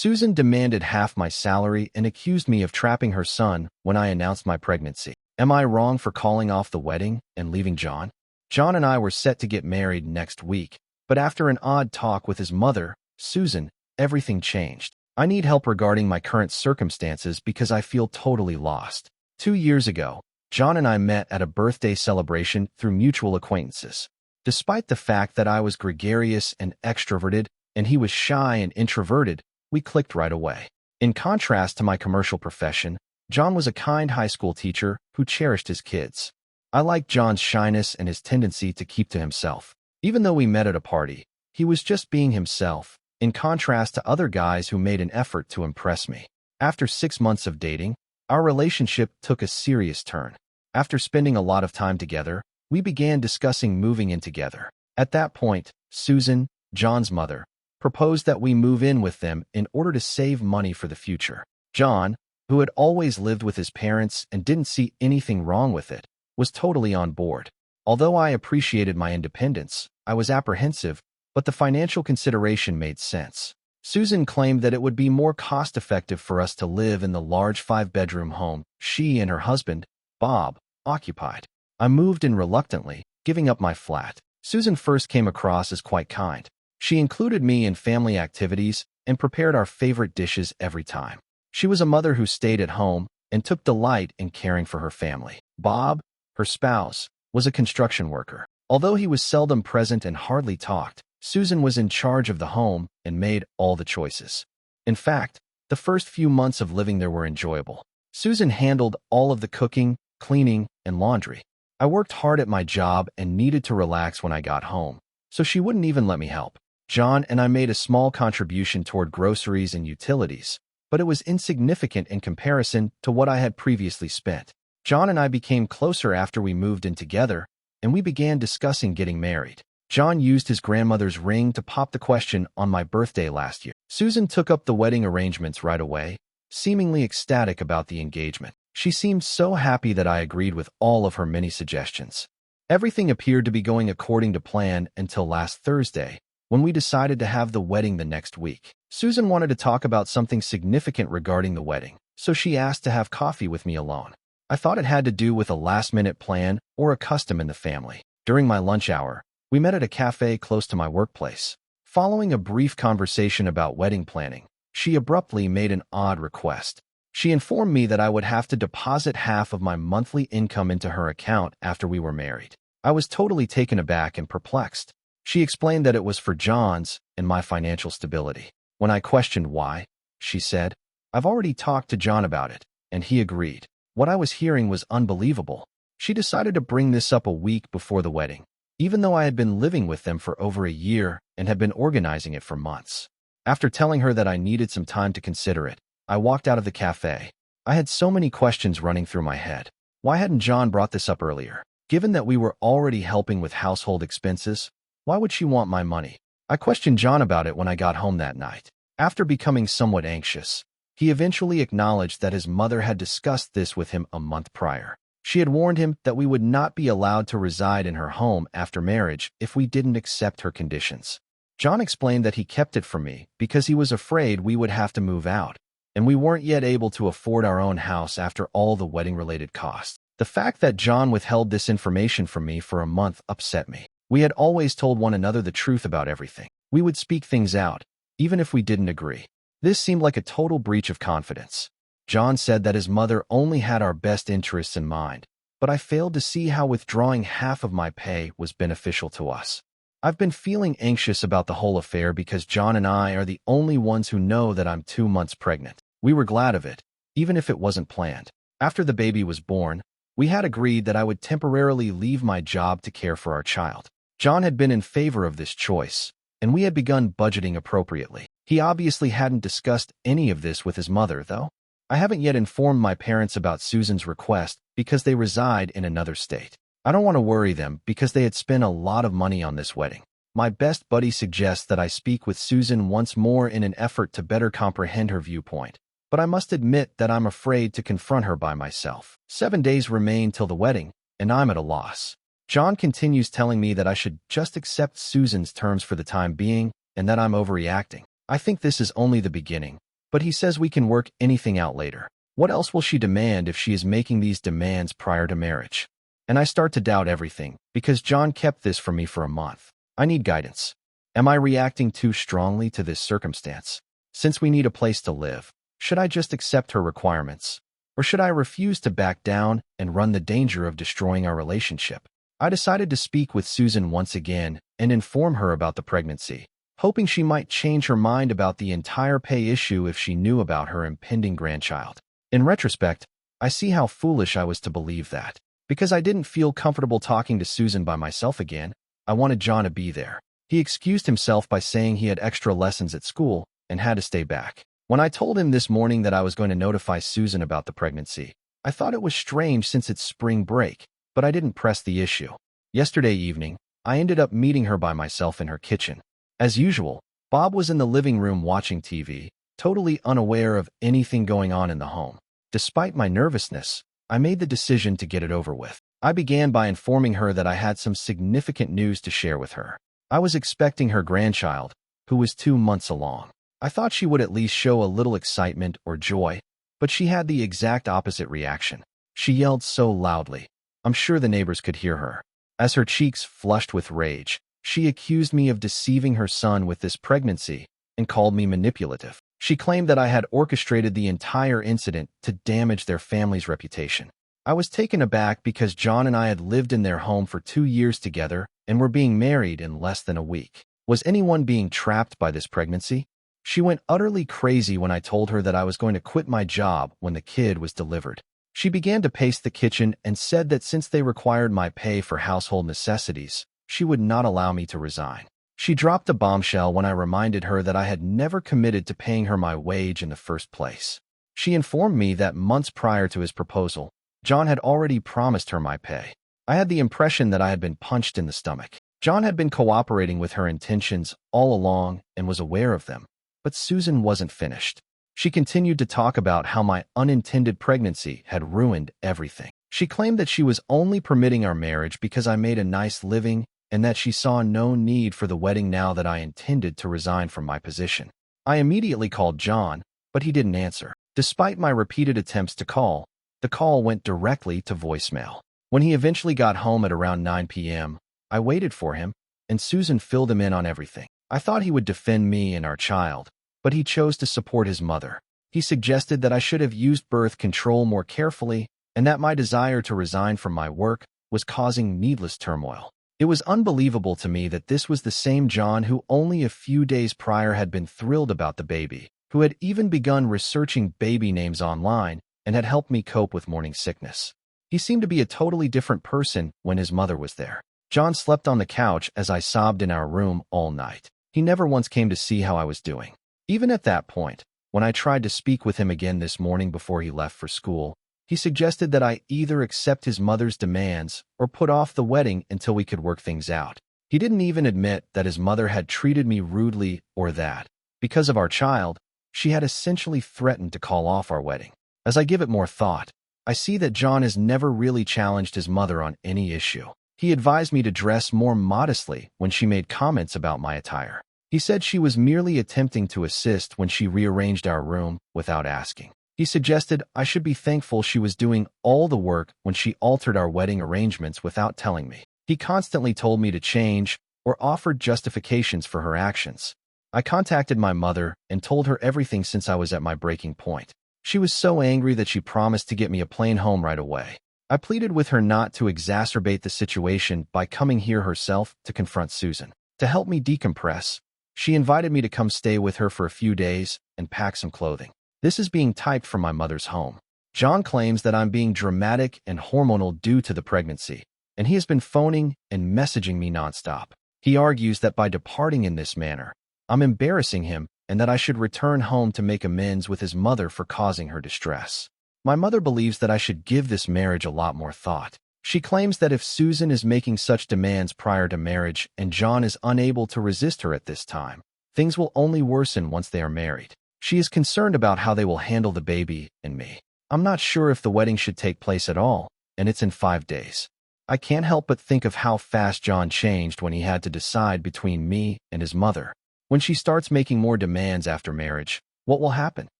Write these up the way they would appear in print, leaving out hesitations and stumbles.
Susan demanded half my salary and accused me of trapping her son when I announced my pregnancy. Am I wrong for calling off the wedding and leaving John? John and I were set to get married next week, but after an odd talk with his mother, Susan, everything changed. I need help regarding my current circumstances because I feel totally lost. 2 years ago, John and I met at a birthday celebration through mutual acquaintances. Despite the fact that I was gregarious and extroverted, and he was shy and introverted, we clicked right away. In contrast to my commercial profession, John was a kind high school teacher who cherished his kids. I liked John's shyness and his tendency to keep to himself. Even though we met at a party, he was just being himself, in contrast to other guys who made an effort to impress me. After 6 months of dating, our relationship took a serious turn. After spending a lot of time together, we began discussing moving in together. At that point, Susan, John's mother, proposed that we move in with them in order to save money for the future. John, who had always lived with his parents and didn't see anything wrong with it, was totally on board. Although I appreciated my independence, I was apprehensive, but the financial consideration made sense. Susan claimed that it would be more cost-effective for us to live in the large 5-bedroom home she and her husband, Bob, occupied. I moved in reluctantly, giving up my flat. Susan first came across as quite kind. She included me in family activities and prepared our favorite dishes every time. She was a mother who stayed at home and took delight in caring for her family. Bob, her spouse, was a construction worker. Although he was seldom present and hardly talked, Susan was in charge of the home and made all the choices. In fact, the first few months of living there were enjoyable. Susan handled all of the cooking, cleaning, and laundry. I worked hard at my job and needed to relax when I got home, so she wouldn't even let me help. John and I made a small contribution toward groceries and utilities, but it was insignificant in comparison to what I had previously spent. John and I became closer after we moved in together, and we began discussing getting married. John used his grandmother's ring to pop the question on my birthday last year. Susan took up the wedding arrangements right away, seemingly ecstatic about the engagement. She seemed so happy that I agreed with all of her many suggestions. Everything appeared to be going according to plan until last Thursday, when we decided to have the wedding the next week. Susan wanted to talk about something significant regarding the wedding, so she asked to have coffee with me alone. I thought it had to do with a last-minute plan or a custom in the family. During my lunch hour, we met at a cafe close to my workplace. Following a brief conversation about wedding planning, she abruptly made an odd request. She informed me that I would have to deposit half of my monthly income into her account after we were married. I was totally taken aback and perplexed. She explained that it was for John's and my financial stability. When I questioned why, she said, "I've already talked to John about it, and he agreed." What I was hearing was unbelievable. She decided to bring this up a week before the wedding, even though I had been living with them for over a year and had been organizing it for months. After telling her that I needed some time to consider it, I walked out of the cafe. I had so many questions running through my head. Why hadn't John brought this up earlier? Given that we were already helping with household expenses, why would she want my money? I questioned John about it when I got home that night. After becoming somewhat anxious, he eventually acknowledged that his mother had discussed this with him a month prior. She had warned him that we would not be allowed to reside in her home after marriage if we didn't accept her conditions. John explained that he kept it from me because he was afraid we would have to move out, and we weren't yet able to afford our own house after all the wedding-related costs. The fact that John withheld this information from me for a month upset me. We had always told one another the truth about everything. We would speak things out, even if we didn't agree. This seemed like a total breach of confidence. John said that his mother only had our best interests in mind, but I failed to see how withdrawing half of my pay was beneficial to us. I've been feeling anxious about the whole affair because John and I are the only ones who know that I'm 2 months pregnant. We were glad of it, even if it wasn't planned. After the baby was born, we had agreed that I would temporarily leave my job to care for our child. John had been in favor of this choice, and we had begun budgeting appropriately. He obviously hadn't discussed any of this with his mother, though. I haven't yet informed my parents about Susan's request because they reside in another state. I don't want to worry them because they had spent a lot of money on this wedding. My best buddy suggests that I speak with Susan once more in an effort to better comprehend her viewpoint, but I must admit that I'm afraid to confront her by myself. 7 days remain till the wedding, and I'm at a loss. John continues telling me that I should just accept Susan's terms for the time being and that I'm overreacting. I think this is only the beginning, but he says we can work anything out later. What else will she demand if she is making these demands prior to marriage? And I start to doubt everything, because John kept this from me for a month. I need guidance. Am I reacting too strongly to this circumstance? Since we need a place to live, should I just accept her requirements? Or should I refuse to back down and run the danger of destroying our relationship? I decided to speak with Susan once again and inform her about the pregnancy, hoping she might change her mind about the entire pay issue if she knew about her impending grandchild. In retrospect, I see how foolish I was to believe that. Because I didn't feel comfortable talking to Susan by myself again, I wanted John to be there. He excused himself by saying he had extra lessons at school and had to stay back. When I told him this morning that I was going to notify Susan about the pregnancy, I thought it was strange since it's spring break, but I didn't press the issue. Yesterday evening, I ended up meeting her by myself in her kitchen. As usual, Bob was in the living room watching TV, totally unaware of anything going on in the home. Despite my nervousness, I made the decision to get it over with. I began by informing her that I had some significant news to share with her. I was expecting her grandchild, who was 2 months along. I thought she would at least show a little excitement or joy, but she had the exact opposite reaction. She yelled so loudly, I'm sure the neighbors could hear her. As her cheeks flushed with rage, she accused me of deceiving her son with this pregnancy and called me manipulative. She claimed that I had orchestrated the entire incident to damage their family's reputation. I was taken aback because John and I had lived in their home for 2 years together and were being married in less than a week. Was anyone being trapped by this pregnancy? She went utterly crazy when I told her that I was going to quit my job when the kid was delivered. She began to pace the kitchen and said that since they required my pay for household necessities, she would not allow me to resign. She dropped a bombshell when I reminded her that I had never committed to paying her my wage in the first place. She informed me that months prior to his proposal, John had already promised her my pay. I had the impression that I had been punched in the stomach. John had been cooperating with her intentions all along and was aware of them. But Susan wasn't finished. She continued to talk about how my unintended pregnancy had ruined everything. She claimed that she was only permitting our marriage because I made a nice living and that she saw no need for the wedding now that I intended to resign from my position. I immediately called John, but he didn't answer. Despite my repeated attempts to call, the call went directly to voicemail. When he eventually got home at around 9 p.m., I waited for him, and Susan filled him in on everything. I thought he would defend me and our child, but he chose to support his mother. He suggested that I should have used birth control more carefully and that my desire to resign from my work was causing needless turmoil. It was unbelievable to me that this was the same John who only a few days prior had been thrilled about the baby, who had even begun researching baby names online and had helped me cope with morning sickness. He seemed to be a totally different person when his mother was there. John slept on the couch as I sobbed in our room all night. He never once came to see how I was doing. Even at that point, when I tried to speak with him again this morning before he left for school, he suggested that I either accept his mother's demands or put off the wedding until we could work things out. He didn't even admit that his mother had treated me rudely or that, because of our child, she had essentially threatened to call off our wedding. As I give it more thought, I see that John has never really challenged his mother on any issue. He advised me to dress more modestly when she made comments about my attire. He said she was merely attempting to assist when she rearranged our room without asking. He suggested I should be thankful she was doing all the work when she altered our wedding arrangements without telling me. He constantly told me to change or offered justifications for her actions. I contacted my mother and told her everything since I was at my breaking point. She was so angry that she promised to get me a plane home right away. I pleaded with her not to exacerbate the situation by coming here herself to confront Susan. To help me decompress, she invited me to come stay with her for a few days and pack some clothing. This is being typed from my mother's home. John claims that I'm being dramatic and hormonal due to the pregnancy, and he has been phoning and messaging me nonstop. He argues that by departing in this manner, I'm embarrassing him and that I should return home to make amends with his mother for causing her distress. My mother believes that I should give this marriage a lot more thought. She claims that if Susan is making such demands prior to marriage and John is unable to resist her at this time, things will only worsen once they are married. She is concerned about how they will handle the baby and me. I'm not sure if the wedding should take place at all, and it's in 5 days. I can't help but think of how fast John changed when he had to decide between me and his mother. When she starts making more demands after marriage, what will happen?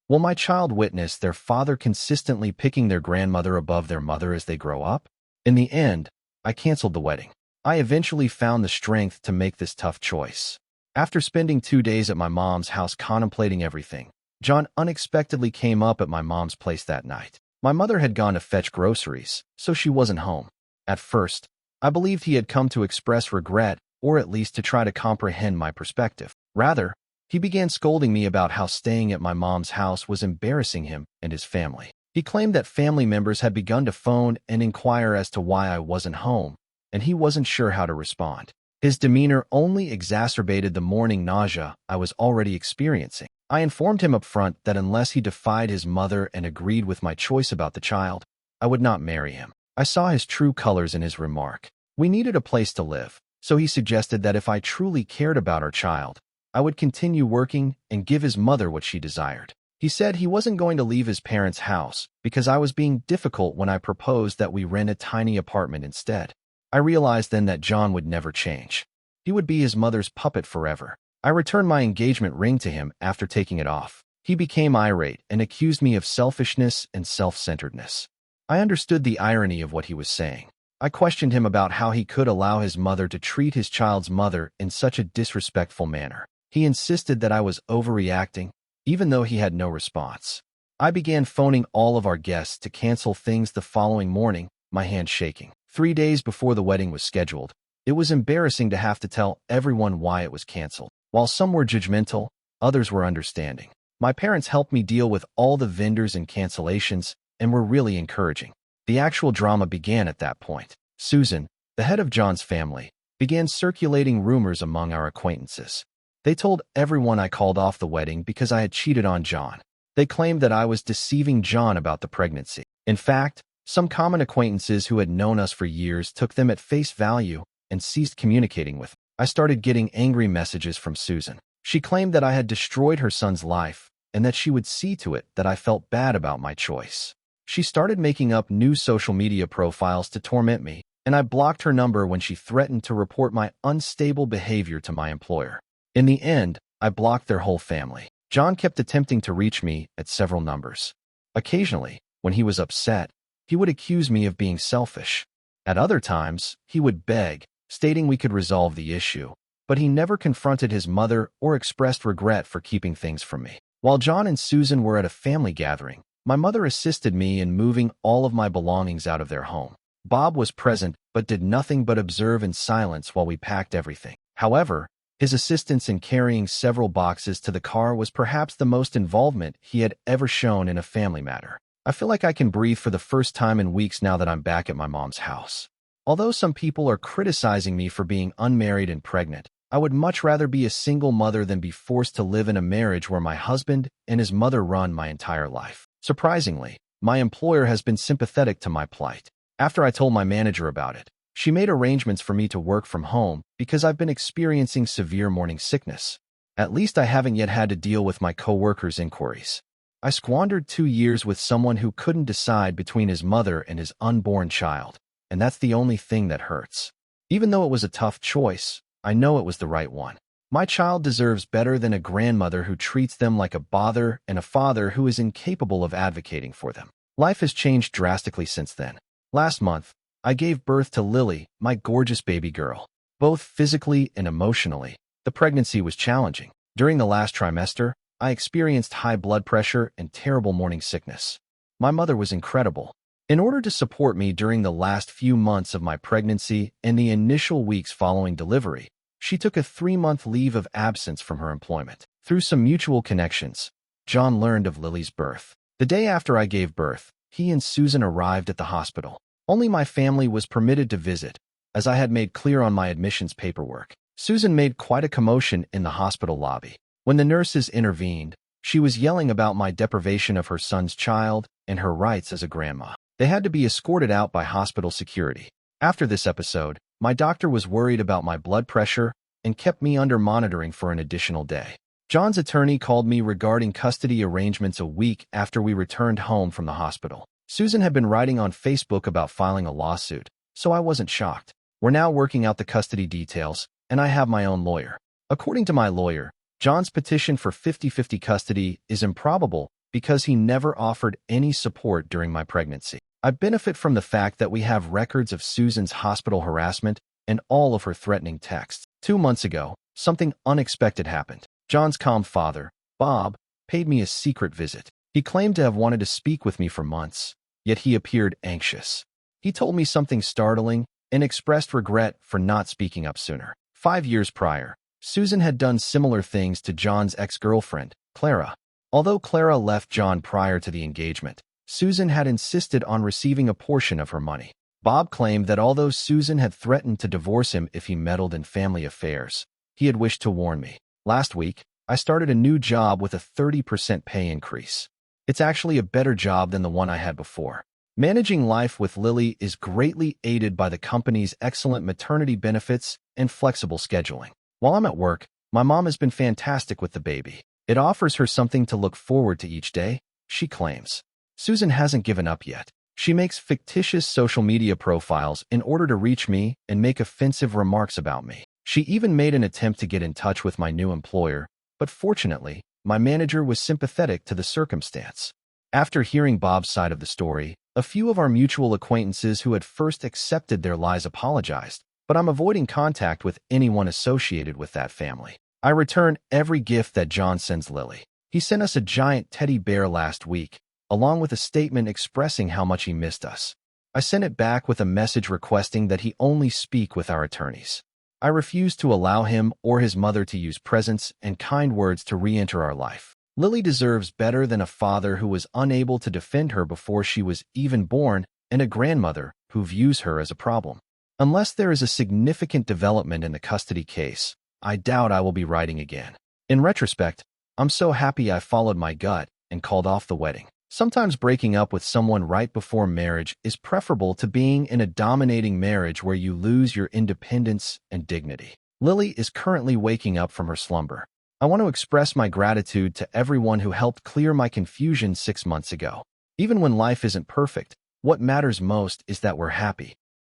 Will my child witness their father consistently picking their grandmother above their mother as they grow up? In the end, I canceled the wedding. I eventually found the strength to make this tough choice. After spending 2 days at my mom's house contemplating everything, John unexpectedly came up at my mom's place that night. My mother had gone to fetch groceries, so she wasn't home. At first, I believed he had come to express regret or at least to try to comprehend my perspective. Rather, he began scolding me about how staying at my mom's house was embarrassing him and his family. He claimed that family members had begun to phone and inquire as to why I wasn't home, and he wasn't sure how to respond. His demeanor only exacerbated the morning nausea I was already experiencing. I informed him up front that unless he defied his mother and agreed with my choice about the child, I would not marry him. I saw his true colors in his remark. We needed a place to live, so he suggested that if I truly cared about our child, I would continue working and give his mother what she desired. He said he wasn't going to leave his parents' house because I was being difficult when I proposed that we rent a tiny apartment instead. I realized then that John would never change. He would be his mother's puppet forever. I returned my engagement ring to him after taking it off. He became irate and accused me of selfishness and self-centeredness. I understood the irony of what he was saying. I questioned him about how he could allow his mother to treat his child's mother in such a disrespectful manner. He insisted that I was overreacting, even though he had no response. I began phoning all of our guests to cancel things the following morning, my hand shaking. 3 days before the wedding was scheduled, it was embarrassing to have to tell everyone why it was canceled. While some were judgmental, others were understanding. My parents helped me deal with all the vendors and cancellations and were really encouraging. The actual drama began at that point. Susan, the head of John's family, began circulating rumors among our acquaintances. They told everyone I called off the wedding because I had cheated on John. They claimed that I was deceiving John about the pregnancy. In fact, some common acquaintances who had known us for years took them at face value and ceased communicating with me. I started getting angry messages from Susan. She claimed that I had destroyed her son's life and that she would see to it that I felt bad about my choice. She started making up new social media profiles to torment me, and I blocked her number when she threatened to report my unstable behavior to my employer. In the end, I blocked their whole family. John kept attempting to reach me at several numbers. Occasionally, when he was upset, he would accuse me of being selfish. At other times, he would beg, stating we could resolve the issue, but he never confronted his mother or expressed regret for keeping things from me. While John and Susan were at a family gathering, my mother assisted me in moving all of my belongings out of their home. Bob was present but did nothing but observe in silence while we packed everything. However, his assistance in carrying several boxes to the car was perhaps the most involvement he had ever shown in a family matter. I feel like I can breathe for the first time in weeks now that I'm back at my mom's house. Although some people are criticizing me for being unmarried and pregnant, I would much rather be a single mother than be forced to live in a marriage where my husband and his mother run my entire life. Surprisingly, my employer has been sympathetic to my plight. After I told my manager about it, she made arrangements for me to work from home because I've been experiencing severe morning sickness. At least I haven't yet had to deal with my coworkers' inquiries. I squandered 2 years with someone who couldn't decide between his mother and his unborn child, and that's the only thing that hurts. Even though it was a tough choice, I know it was the right one. My child deserves better than a grandmother who treats them like a bother and a father who is incapable of advocating for them. Life has changed drastically since then. Last month, I gave birth to Lily, my gorgeous baby girl. Both physically and emotionally, the pregnancy was challenging. During the last trimester, I experienced high blood pressure and terrible morning sickness. My mother was incredible. In order to support me during the last few months of my pregnancy and the initial weeks following delivery, she took a 3-month leave of absence from her employment. Through some mutual connections, John learned of Lily's birth. The day after I gave birth, he and Susan arrived at the hospital. Only my family was permitted to visit, as I had made clear on my admissions paperwork. Susan made quite a commotion in the hospital lobby. When the nurses intervened, she was yelling about my deprivation of her son's child and her rights as a grandma. They had to be escorted out by hospital security. After this episode, my doctor was worried about my blood pressure and kept me under monitoring for an additional day. John's attorney called me regarding custody arrangements a week after we returned home from the hospital. Susan had been writing on Facebook about filing a lawsuit, so I wasn't shocked. We're now working out the custody details, and I have my own lawyer. According to my lawyer, John's petition for 50-50 custody is improbable because he never offered any support during my pregnancy. I benefit from the fact that we have records of Susan's hospital harassment and all of her threatening texts. 2 months ago, something unexpected happened. John's calm father, Bob, paid me a secret visit. He claimed to have wanted to speak with me for months, yet he appeared anxious. He told me something startling and expressed regret for not speaking up sooner. 5 years prior, Susan had done similar things to John's ex-girlfriend, Clara. Although Clara left John prior to the engagement, Susan had insisted on receiving a portion of her money. Bob claimed that although Susan had threatened to divorce him if he meddled in family affairs, he had wished to warn me. Last week, I started a new job with a 30% pay increase. It's actually a better job than the one I had before. Managing life with Lily is greatly aided by the company's excellent maternity benefits and flexible scheduling. While I'm at work, my mom has been fantastic with the baby. It offers her something to look forward to each day, she claims. Susan hasn't given up yet. She makes fictitious social media profiles in order to reach me and make offensive remarks about me. She even made an attempt to get in touch with my new employer, but fortunately, my manager was sympathetic to the circumstance. After hearing Bob's side of the story, a few of our mutual acquaintances who had first accepted their lies apologized, but I'm avoiding contact with anyone associated with that family. I return every gift that John sends Lily. He sent us a giant teddy bear last week, along with a statement expressing how much he missed us. I sent it back with a message requesting that he only speak with our attorneys. I refuse to allow him or his mother to use presents and kind words to re-enter our life. Lily deserves better than a father who was unable to defend her before she was even born and a grandmother who views her as a problem. Unless there is a significant development in the custody case, I doubt I will be writing again. In retrospect, I'm so happy I followed my gut and called off the wedding. Sometimes breaking up with someone right before marriage is preferable to being in a dominating marriage where you lose your independence and dignity. Lily is currently waking up from her slumber. I want to express my gratitude to everyone who helped clear my confusion 6 months ago. Even when life isn't perfect, what matters most is that we're happy.